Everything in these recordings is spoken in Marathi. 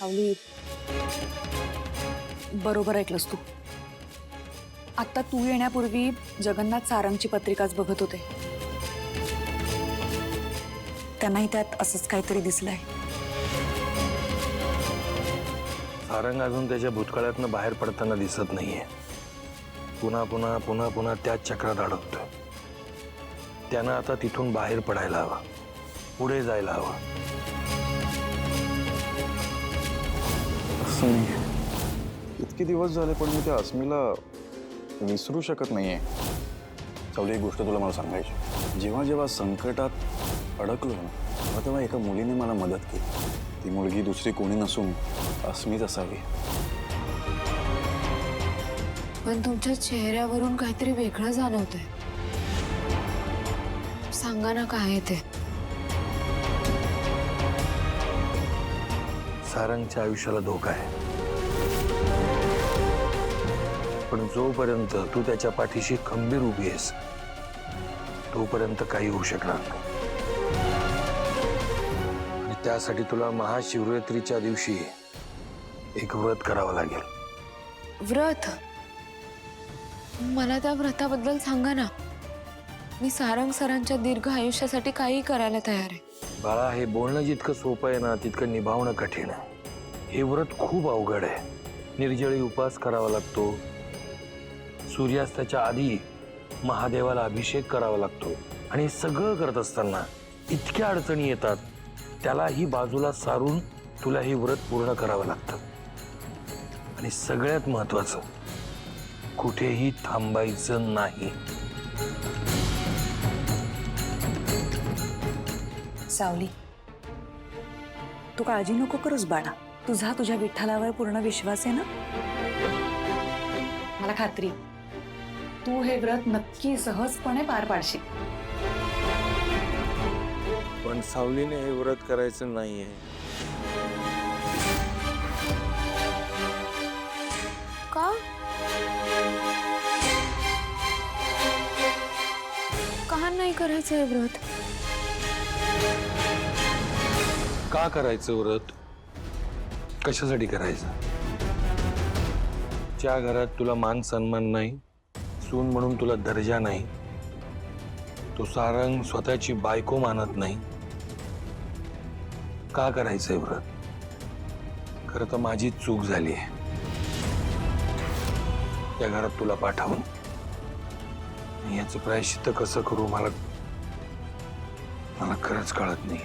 सावली, बरोबर ऐकलंस तू. आता तू येण्यापूर्वी जगन्नाथ सारंगची पत्रिकाच बघत होते. त्यांनाही त्यात असंच काहीतरी दिसलंय. सारंग अजून त्याच्या भूतकाळातनं बाहेर पडताना दिसत नाहीये. पुन्हा पुन्हा पुन्हा पुन्हा त्याच चक्रात अडकतोय. त्यानं आता तिथून बाहेर पडायला हवं, पुढे जायला हवं. इतके दिवस झाले पण मी त्या अस्मीला विसरू शकत नाहीये. सावली, एक गोष्ट तुला मला सांगायची. जेव्हा जेव्हा संकटात अडकलो ना तेव्हा एका मुलीने मला मदत केली. ती मुलगी दुसरी कोणी नसून अस्मीच असावी. पण तुमच्या चेहऱ्यावरून काहीतरी वेगळं जाणवतंय. सांगा ना काय आहे ते. सारंगच्या आयुष्याला धोका आहे, पण जोपर्यंत तू त्याच्या पाठीशी खंबीर उभी आहेस तोपर्यंत काही होऊ शकणार नाही. आणि त्यासाठी तुला महाशिवरात्रीच्या दिवशी एक व्रत करावं लागेल. व्रत? मला त्या व्रताबद्दल सांगा ना. मी सारंग सरांच्या दीर्घ आयुष्यासाठी काही करायला तयार आहे. बाळा, हे बोलणं जितकं सोपं आहे ना तितकं निभावणं कठीण आहे. हे व्रत खूप अवघड आहे. निर्जळी उपास करावा लागतो. सूर्यास्ताच्या आधी महादेवाला अभिषेक करावा लागतो. आणि सगळं करत असताना इतक्या अडचणी येतात, त्यालाही बाजूला सारून तुला हे व्रत पूर्ण करावं लागतं. आणि सगळ्यात महत्वाचं, कुठेही थांबायचं नाही. सावली, तू काळजी नको करूस बाळा. तुझा तुझ्या विठ्ठलावर पूर्ण विश्वास आहे ना. मला खात्री, तू हे व्रत नक्की सहजपणे पार पाडशील. पण सावलीने हे व्रत करायचं नाहीये. का? का नाही करायचं हे व्रत? का करायचं व्रत? कशासाठी करायचं? ज्या घरात तुला मान सन्मान नाही, सून म्हणून तुला दर्जा नाही, तो सारंग स्वतःची बायको मानत नाही, का करायचंय व्रत? खरं तर माझी चूक झाली आहे त्या घरात तुला पाठवून. याचं प्रायश्चित्त कसं करू मला खरंच कळत नाही.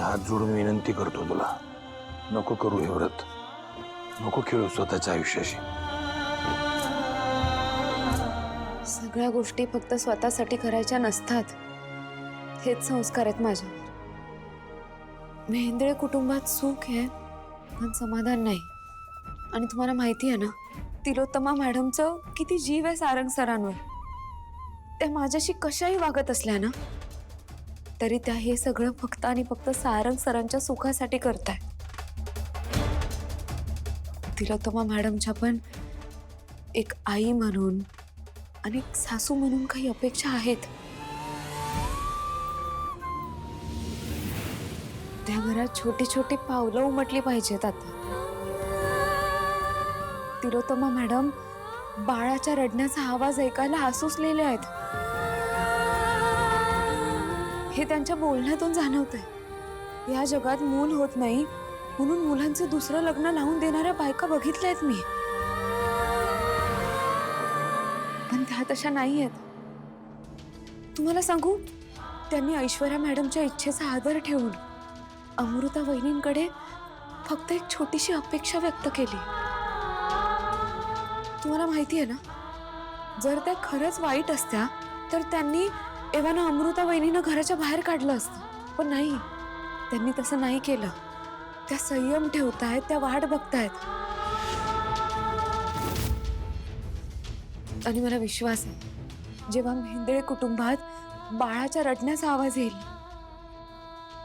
हात जोडून विनंती करतो तुला, नको करू हे व्रत. नको खेळू स्वतःच्या आयुष्याशी. सगळ्या गोष्टी फक्त स्वतःसाठी करायच्या नसतात. हेच संस्कार आहेत माझ्यावर. मेहेंदळे कुटुंबात सुख आहे पण समाधान नाही. आणि तुम्हाला माहिती आहे ना, तिलोत्तमा मॅडमचं किती जीव आहे सारंग सरांवर. त्या माझ्याशी कशाही वागत असल्या ना तरी त्या हे सगळं फक्त आणि फक्त सारंग सरांच्या सुखासाठी करताय. तिलोत्तमा मॅडमच्या पण एक आई म्हणून आणि एक सासू म्हणून काही अपेक्षा आहेत. त्या घरात छोटी छोटी पावलं उमटली पाहिजेत. आता तिलोत्तमा मॅडम बाळाच्या रडण्याचा आवाज ऐकायला हासूसलेले आहेत. हे त्यांच्या बोलण्यातून जाणवतंय. या जगात मूल होत नाही म्हणून मुलांचं दुसरं लग्न लावून देणाऱ्या बायका बघितल्या आहेत मी, पण त्या तशा नाही आहेत. तुम्हाला सांगू, त्यांनी ऐश्वर्या मॅडमच्या इच्छेचा आदर ठेवून अमृता वहिनींकडे फक्त एक छोटीशी अपेक्षा व्यक्त केली. तुम्हाला माहिती आहे ना, जर त्या खरंच वाईट असत्या तर त्यांनी एव्हाना अमृता वहिनीनं घराच्या बाहेर काढलं असतं. पण नाही, त्यांनी तसं नाही केलं. त्या संयम ठेवतायत, त्या वाट बघतायत. आणि मला विश्वास आहे, जेव्हा मेहेंदळे कुटुंबात बाळाच्या रडण्याचा आवाज येईल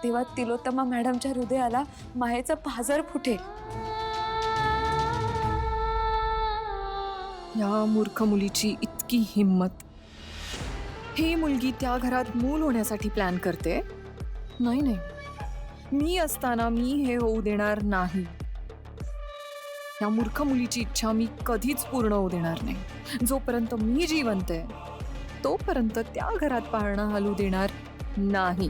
तेव्हा तिलोत्तमा मॅडमच्या हृदयाला मायेचं पाझर फुटेल. या मूर्ख मुलीची इतकी हिम्मत. ही मुलगी त्या घरात मूल होण्यासाठी प्लॅन करते नाही नाही, मी असताना मी हे होऊ देणार नाही. या मूर्ख मुलीची इच्छा मी कधीच पूर्ण होऊ देणार नाही. जोपर्यंत मी जिवंत आहे तोपर्यंत त्या घरात पाळणा हलू देणार नाही.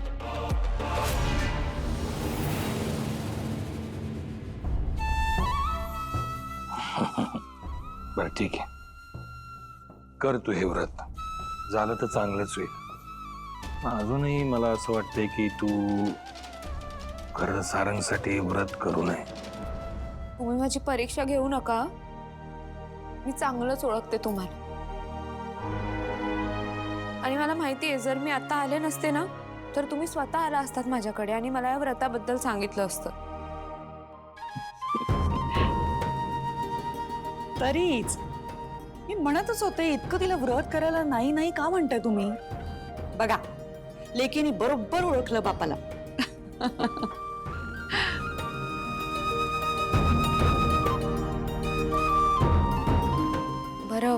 बरं ठीक आहे, कर तू हे व्रत. झालं तर चांगलंच होईल. पण अजूनही मला असं वाटतंय की तू खरं सारंगसाठी व्रत करू नये. तुम्ही माझी परीक्षा घेऊ नका. मी चांगलंच ओळखते तुम्हाला. आणि मला माहिती आहे, जर मी आता आले नसते ना तर तुम्ही स्वतः आला असतात माझ्याकडे आणि मला या व्रताबद्दल सांगितलं असतं. तरीच मी म्हणतच होते, इतकं तिला व्रत करायला नाही नाही का म्हणताय तुम्ही? बघा, लेकीने बरोबर ओळखलं बापाला. बरं,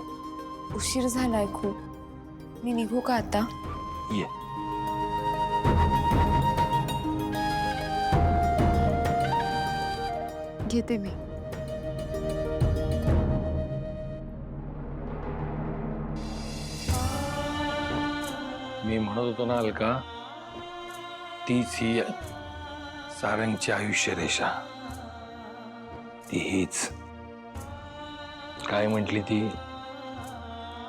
उशीर झालाय खूप. मी निघू का आता? ये. घेते मी. मी म्हणत होतो ना अलका, तीच ही सारंगची आयुष्य रेषा. ती हीच. काय म्हटली ती?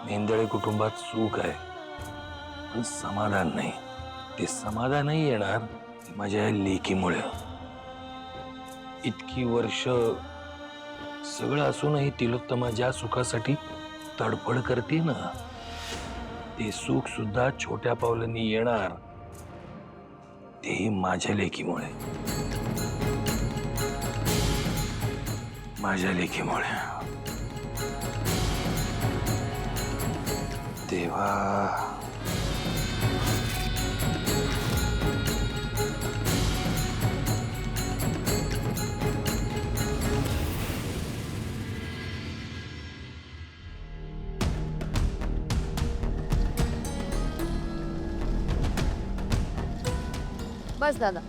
मेंदळे कुटुंबात सुख आहे पण समाधान नाही. ते समाधानही येणार माझ्या या लेकीमुळे. इतकी वर्ष सगळं असूनही तिलोत्तमा ज्या सुखासाठी तडफड करते ना, ते सुख सुद्धा छोट्या पावलांनी येणार, तेही माझ्या लेकीमुळे. माझ्या लेकीमुळे. देवा, बस दादा.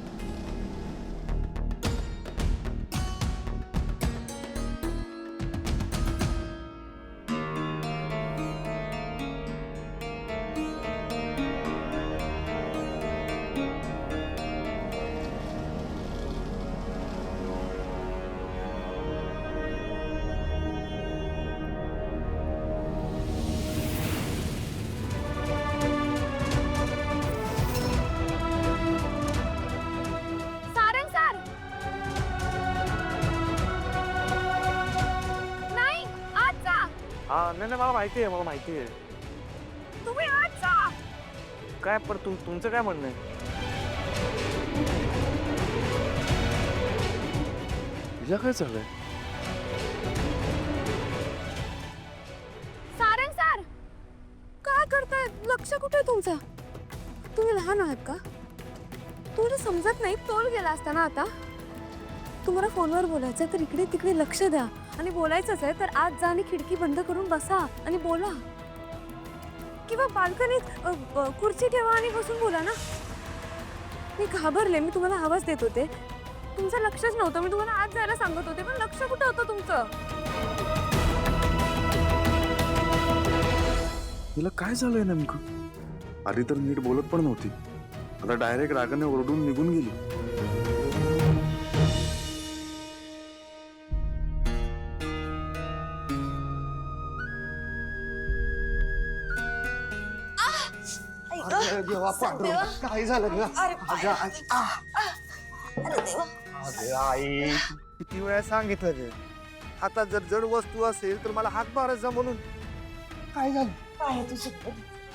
हा नाही नाही, मला माहिती आहे, मला माहिती आहे. तुम्ही आज जा. काय पण तुमचं काय म्हणणं आहे? तुझ्या काय चाललंय? सारंग सर, काय करताय? लक्ष कुठे आहे तुमचं? तुम्ही लहान आहात का? तुम्हाला समजत नाही? तोल गेला असताना आता. तुम्हाला फोनवर बोलायचं तर इकडे तिकडे लक्ष द्या. आणि बोलायचंच आहे तर आज जा आणि खिडकी बंद करून बसा आणि बोला. किंवा बाल्कनीत खुर्ची ठेवा आणि बसून बोला ना. मी घाबरले. मी तुम्हाला आवाज देत होते, तुमचं लक्षच नव्हतं. मी तुम्हाला आज जायला सांगत होते पण लक्ष कुठं होतं तुमचं? तिला काय झालंय नेमकं? आधी तर नीट बोलत पण नव्हती, आता डायरेक्ट रागाने ओरडून निघून गेली. काय झालं ग? आई, किती वेळा सांगितलं रे, आता जर जड वस्तू असेल तर मला हात मारायचा म्हणून. काय झालं?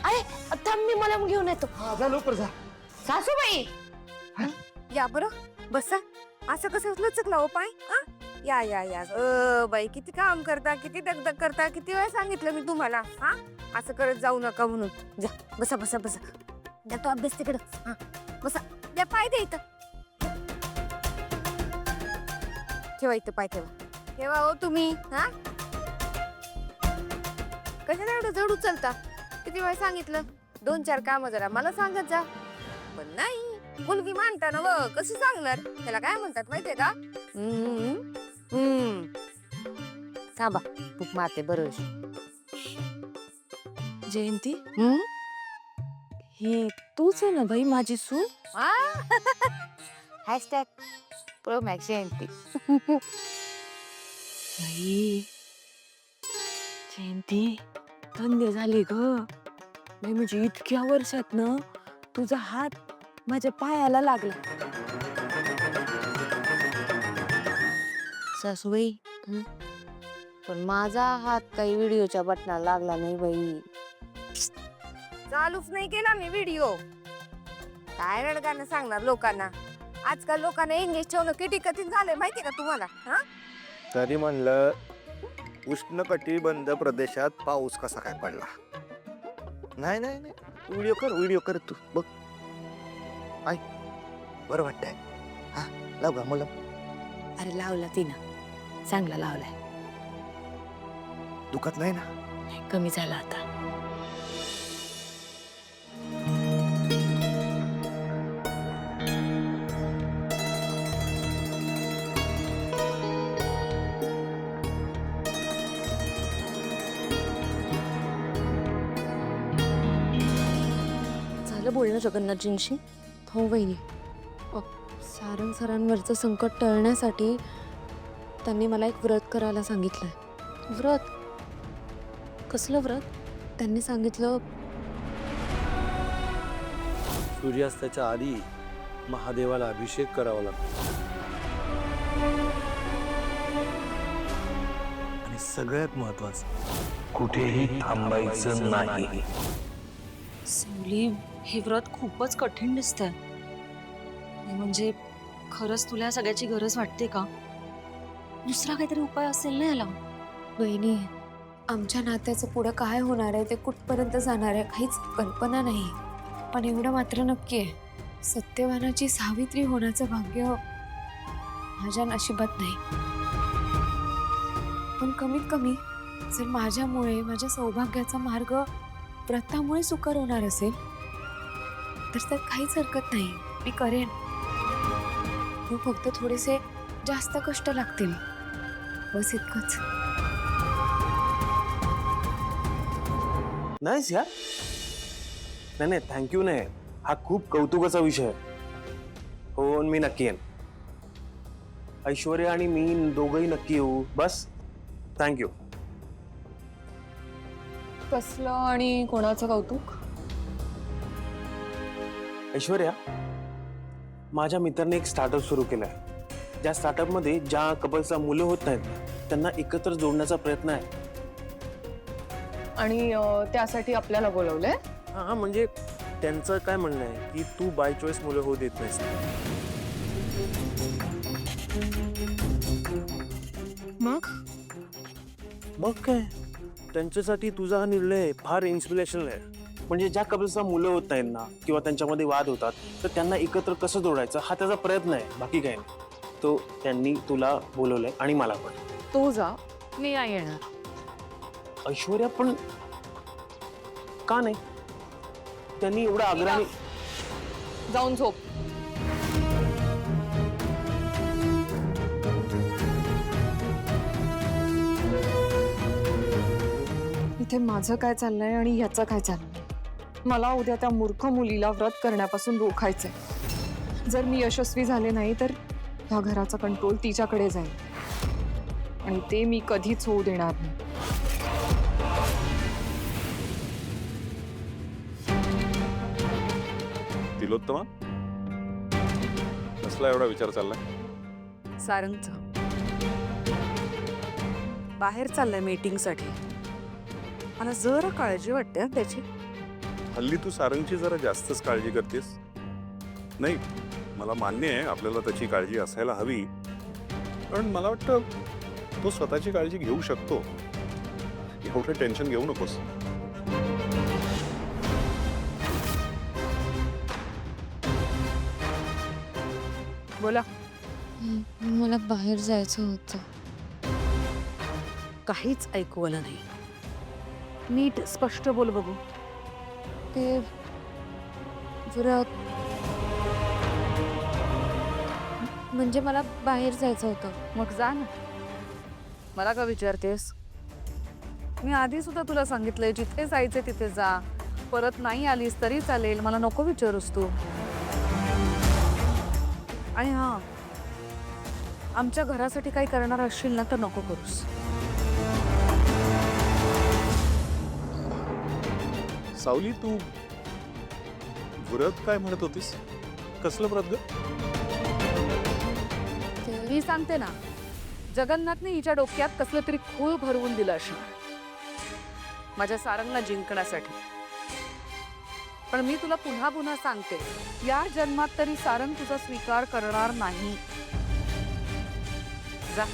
अरे थांब, मी मला घेऊन येतो. हा, जा लवकर जा. सासूबाई या बरं, बसा. असं कसं लचकला हो पाय? या या या. बाई, किती काम करता, किती दगदग करता. किती वेळा सांगितलं मी तुम्हाला, हा असं करत जाऊ नका म्हणून. जा बसा बसा बसा. द्या तो अभ्यास तिकडं. हा बसा. द्या पाय द्या इथं. ठेवा इथं पाय ठेवा. ठेवा हो तुम्ही. हा कशाला एवढं जड उचलता? किती वेळा सांगितलं? 2-4 कामं जरा मला सांगत जा. पण नाही, मुलगी मांडताना व कसं सांगणार त्याला काय म्हणतात माहितीये का थांबा बुक मारते बरोबर जयंती ही तूच आहे ना बाई माझी सून? हॅशटॅग प्रो मॅक्स जयंती बाई जयंती धन्य झाली ग बाई, म्हणजे इतक्या वर्षात ना तुझा हात माझ्या पायाला लागला. सासूबाई पण माझा हात काही व्हिडिओच्या बटनाला लागला नाही बाई. चालूच नाही केला मी व्हिडिओ. काय रडगाणं सांगणार लोकांना. आजकाल लोकांना इंग्लिश ठेवणं किती कठीण झालंय माहितीये का तुम्हाला? हा तरी म्हणलं उष्णकटिबंध प्रदेशात पाऊस कसा काय पडला. नाही नाही नाही व्हिडिओ कर तू बघ. ऐक बरं वाटतंय. हा लाव का मुलं. अरे लावला तिनं, चांगला लावलाय, दुखत नाही ना. कमी झाला आता. झालं बोलणं जगन्नाथजींशी? हो वहिनी. सारंग सरांवरचं संकट टळण्यासाठी त्यांनी मला एक व्रत करायला सांगितलंय. व्रत? कसलं व्रत? त्यांनी सांगितलं सूर्यास्ताच्या आधी महादेवाला अभिषेक करावा लागतो आणि सगळ्यात महत्वाचं कुठेही थांबायचं नाही. सावली, हे व्रत खूपच कठीण दिसतंय. म्हणजे खरंच तुला या सगळ्याची गरज वाटते का? दुसरा काहीतरी उपाय असेल ना याला? बहिणी, आमच्या नात्याचं पुढं काय होणार आहे, ते कुठपर्यंत जाणार आहे, काहीच कल्पना नाही. पण एवढं मात्र नक्की आहे, सत्यवानाची सावित्री होण्याचं भाग्य माझ्या नशिबात नाही. पण कमीत कमी जर माझ्यामुळे माझ्या सौभाग्याचा मार्ग व्रतामुळे सुकर होणार असेल तर त्यात काहीच हरकत नाही. मी करेन. हो, फक्त थोडेसे जास्त कष्ट लागतील, बस इतकंच. नाहीस यार. नाही थँक्यू नाही. हा खूप कौतुकाचा विषय आहे. हो मी नक्की येईन. ऐश्वर्या आणि मी दोघंही नक्की येऊ. बस थँक्यू. कसलं आणि कोणाचं कौतुक? ऐश्वर्या, माझ्या मित्राने एक स्टार्टअप सुरू केलाय. ज्या स्टार्टअपमध्ये ज्या कपल्सला मुलं होत नाहीत त्यांना एकत्र जोडण्याचा प्रयत्न आहे. आणि त्यासाठी आपल्याला बोलवलंय? हा म्हणजे त्यांचं काय म्हणणं आहे की तू बाय चॉईस मुलं होऊ देत नाहीस. मग काय, त्यांच्यासाठी तुझा हा निर्णय फार इन्स्पिरेशनल आहे. म्हणजे ज्या कपल्सला मुलं होत नाहीत ना किंवा त्यांच्यामध्ये वाद होतात तर त्यांना एकत्र कसं जोडायचं हा त्याचा प्रयत्न आहे, बाकी काय नाही. तो त्यांनी तुला बोलवलंय आणि मला पण. तू जा, मी नाही येणार. ऐश्वर्या पण का नाही? त्यांनी एवढा आग्रहाने. जाऊन झोप. इथे माझं काय चाललंय आणि ह्याचं काय चाललंय? मला उद्या त्या मूर्ख मुलीला व्रत करण्यापासून रोखायचंय. जर मी यशस्वी झाले नाही तर ह्या घराचा कंट्रोल तिच्याकडे जाईल आणि ते मी कधीच होऊ देणार नाही. तिलोत्तमा, कसला एवढा विचार चाललाय? सारंगचा बाहेर चाललाय मीटिंगसाठी. मला जरा काळजी वाटते हं त्याची. हल्ली तू सारंगची जरा जास्तच काळजी करतेस. नाही, मला मान्य आहे आपल्याला त्याची काळजी असायला हवी, पण मला वाटतं तो स्वतःची काळजी घेऊ शकतो. एवढं टेन्शन घेऊ नकोस. बोला. मला बाहेर जायचं होतं. काहीच ऐकू आलं नाही. नीट स्पष्ट बोल बघू. ते व्रत म्हणजे मला बाहेर जायचं होतं. मग जा ना, मला का विचारतेस? मी आधी सुद्धा तुला सांगितलंय जिथे जायचे तिथे जा, परत नाही आलीस तरी चालेल, मला नको विचारूस तू. आणि हा, आमच्या घरासाठी काही करणार असशील ना तर नको करूस. सावली, तू व्रत काय म्हणत होतीस? कसलं व्रत ग? मी सांगते ना, जगन्नाथने हिच्या डोक्यात कसलं तरी खूळ भरवून दिलं असणार माझ्या सारंगला जिंकण्यासाठी. पण मी तुला पुन्हा पुन्हा सांगते, या जन्मात तरी सारंग तुझा स्वीकार करणार नाही. जा.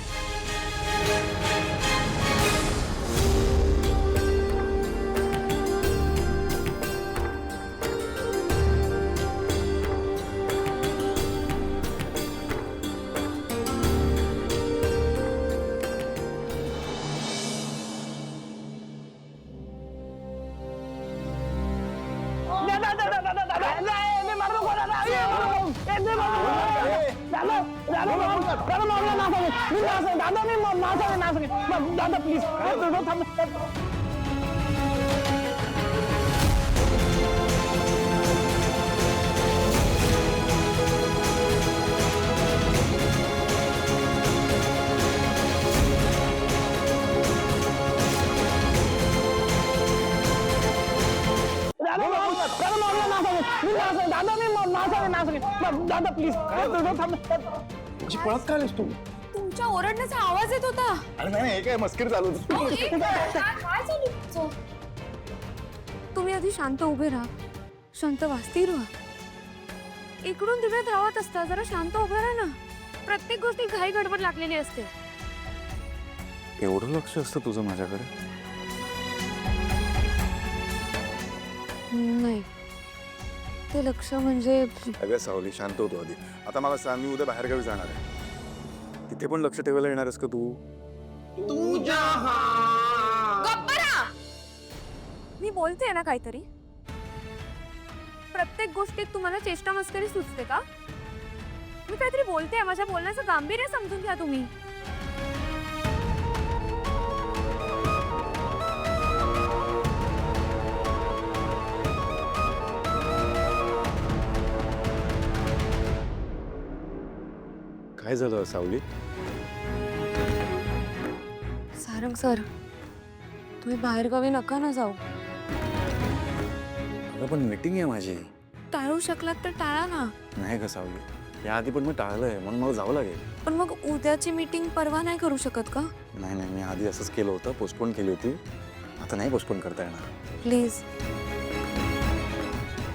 पळत काय आलीस तू? तुमच्या ओरडण्याचा आवाज येत होता. अरे नाही, हे काय मस्करी चालू होती. काय चालू तुमचं? तुम्ही आधी शांत उभे राहा, शांत स्थिर व्हा. इकडून तिकडे धावत असता, जरा शांत उभे राहा ना. प्रत्येक गोष्टी घाई गडबड लागलेली असते. एवढं लक्ष असतं तुझं माझ्याकडे? नाही, ते लक्ष म्हणजे अगं सावली, शांत होतो आधी. आता मला सांग, मी उद्या बाहेरगावी जाणार आहे, तिथे पण लक्ष ठेवायला येणार आहेस का तू? गप्प रहा. मी बोलते ना काहीतरी. प्रत्येक गोष्टीत तुम्हाला चेष्टा मस्करी सुचते का? मी काहीतरी बोलते, माझ्या बोलण्याचं गांभीर्य समजून घ्या तुम्ही. काय झालं सावली? सारंग सर, तुम्ही बाहेरगावी नका ना जाऊ. अगं पण मीटिंग आहे माझी. टाळू शकलात तर टाळा ना. नाही ग सावली, याआधी पण मी टाळलंय, म्हणून मला जावं लागेल. पण मग उद्याची मीटिंग परवा नाही करू शकत का? नाही नाही, मी आधी असंच केलं होतं, पोस्टपोन केली होती. आता नाही पोस्टपोन करता येणार. प्लीज.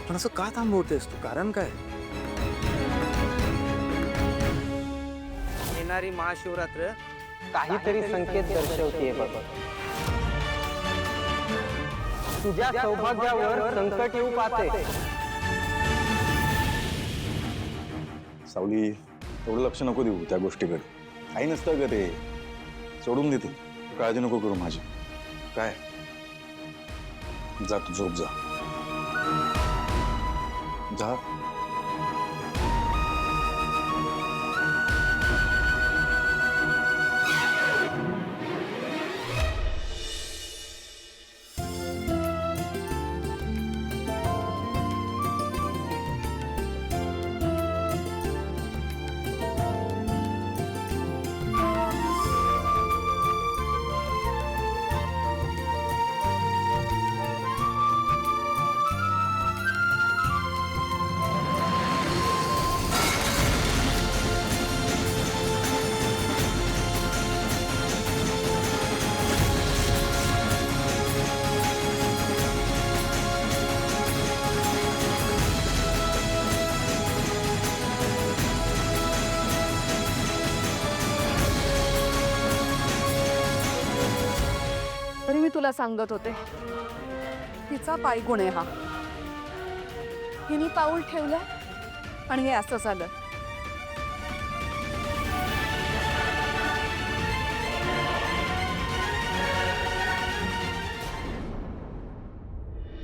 पण असं का थांबवतेस तू? कारण काय? येणारी महाशिवरात्र काहीतरी संकेत दर्शवते बघ. तुझ्या सौभाग्यावर संकट येऊ पाहते. सावली, एवढं लक्ष नको देऊ त्या गोष्टीकडे. काही नसतं ग ते, सोडून देतील. काळजी नको करू माझी. काय, जा तू झोप जा. जा. तरी मी तुला सांगत होते, तिचा पायगुण आहे हा. हिने पाऊल ठेवलं आणि हे असं झालं.